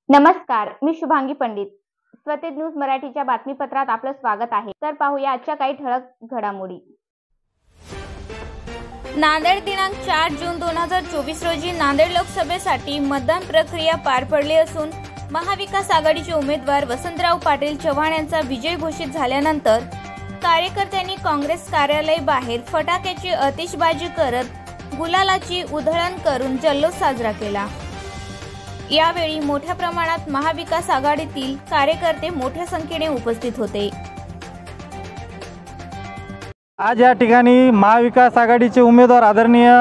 नमस्कार, मी शुभांगी पंडित. स्वतेज न्यूज मराठीच्या बातमीपत्रात आपलं स्वागत आहे. तर पाहूया आजच्या काही ठळक घडामोडी. नांदेड दिनांक 4 जून 2024 रोजी नांदेड लोकसभेसाठी मतदान प्रक्रिया पार पडली असून महाविकास आघाडीचे उमेदवार वसंतराव पाटील चव्हाण यांचा विजय घोषित झाल्यानंतर कार्यकर्त्यांनी काँग्रेस कार्यालय बाहेर फटाक्याची आतिषबाजी करत गुलालाची उधळण करून जल्लोष साजरा केला. यावेळी मोठ्या प्रमाणात महाविकास आघाडीतील कार्यकर्ते मोठ्या संख्येने उपस्थित होते. आज या ठिकाणी महाविकास आघाडीचे उमेदवार आदरणीय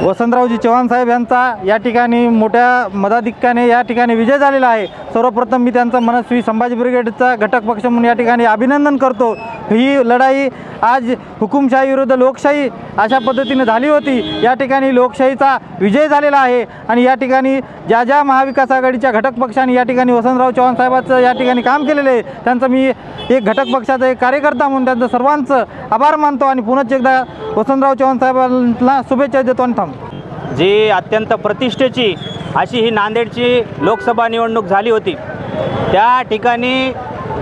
वसंतरावजी चव्हाण साहेब यांचा या ठिकाणी मोठ्या मताधिक्याने या ठिकाणी विजय झालेला आहे. सर्वप्रथम मी त्यांचा मनस्वी संभाजी ब्रिगेडचा घटक पक्ष म्हणून या ठिकाणी अभिनंदन करतो. ही लढाई आज हुकुमशाही विरुद्ध लोकशाही अशा पद्धतीने झाली होती. या ठिकाणी लोकशाहीचा विजय झालेला आहे आणि या ठिकाणी ज्या ज्या महाविकास आघाडीच्या घटक पक्षांनी या ठिकाणी वसंतराव चव्हाण साहेबांचं या ठिकाणी काम केलेलं आहे त्यांचं मी एक घटक पक्षाचा एक कार्यकर्ता म्हणून त्यांचं सर्वांचं आभार मानतो आणि पुन्हा एकदा वसंतराव चव्हाण साहेबांना शुभेच्छा देतो आणि थांबतो. जी अत्यंत प्रतिष्ठेची अशी ही नांदेडची लोकसभा निवडणूक झाली होती. त्या ठिकाणी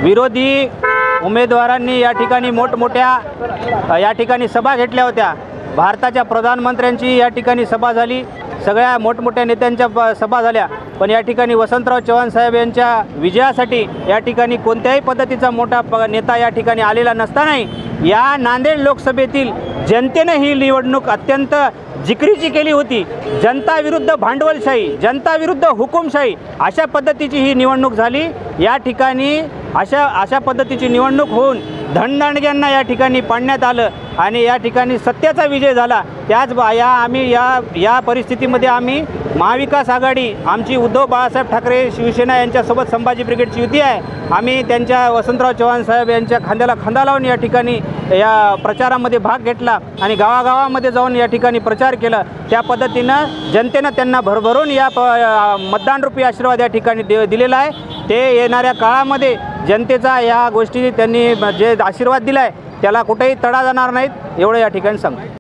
विरोधी उमेदवारांनी या ठिकाणी मोठमोठ्या या ठिकाणी सभा घेतल्या होत्या. भारताच्या प्रधानमंत्र्यांची या ठिकाणी सभा झाली, सगळ्या मोठमोठ्या नेत्यांच्या सभा झाल्या. पण या ठिकाणी वसंतराव चव्हाण साहेब यांच्या विजयासाठी या ठिकाणी कोणत्याही पद्धतीचा मोठा नेता या ठिकाणी आलेला नसतानाही या नांदेड लोकसभेतील जनतेने ही निवडणूक अत्यंत जिकरीची केली होती. जनता विरुद्ध भांडवलशाही, जनता विरुद्ध हुकुमशाही अशा पद्धतीची ही निवडणूक झाली. या ठिकाणी अशा पद्धतीची निवडणूक होऊन धनदांडग्यांना या ठिकाणी पाडण्यात आलं आणि या ठिकाणी सत्याचा विजय झाला. त्याच आम्ही या परिस्थितीमध्ये आम्ही महाविकास आघाडी आमची उद्धव बाळासाहेब ठाकरे शिवसेना यांच्यासोबत संभाजी ब्रिगेडची युती आहे. आम्ही त्यांच्या वसंतराव चव्हाण साहेब यांच्या खांद्याला खांदा लावून या ठिकाणी या प्रचारामध्ये भाग घेतला आणि गावागावामध्ये जाऊन या ठिकाणी प्रचार केला. त्या पद्धतीनं जनतेनं त्यांना भरभरून या मतदानरूपी आशीर्वाद या ठिकाणी दिलेला आहे. ते येणाऱ्या काळामध्ये जनतेचा या गोष्टी त्यांनी जे आशीर्वाद दिला आहे त्याला कुठेही तडा जाणार नाहीत एवढं या ठिकाणी सांगतो.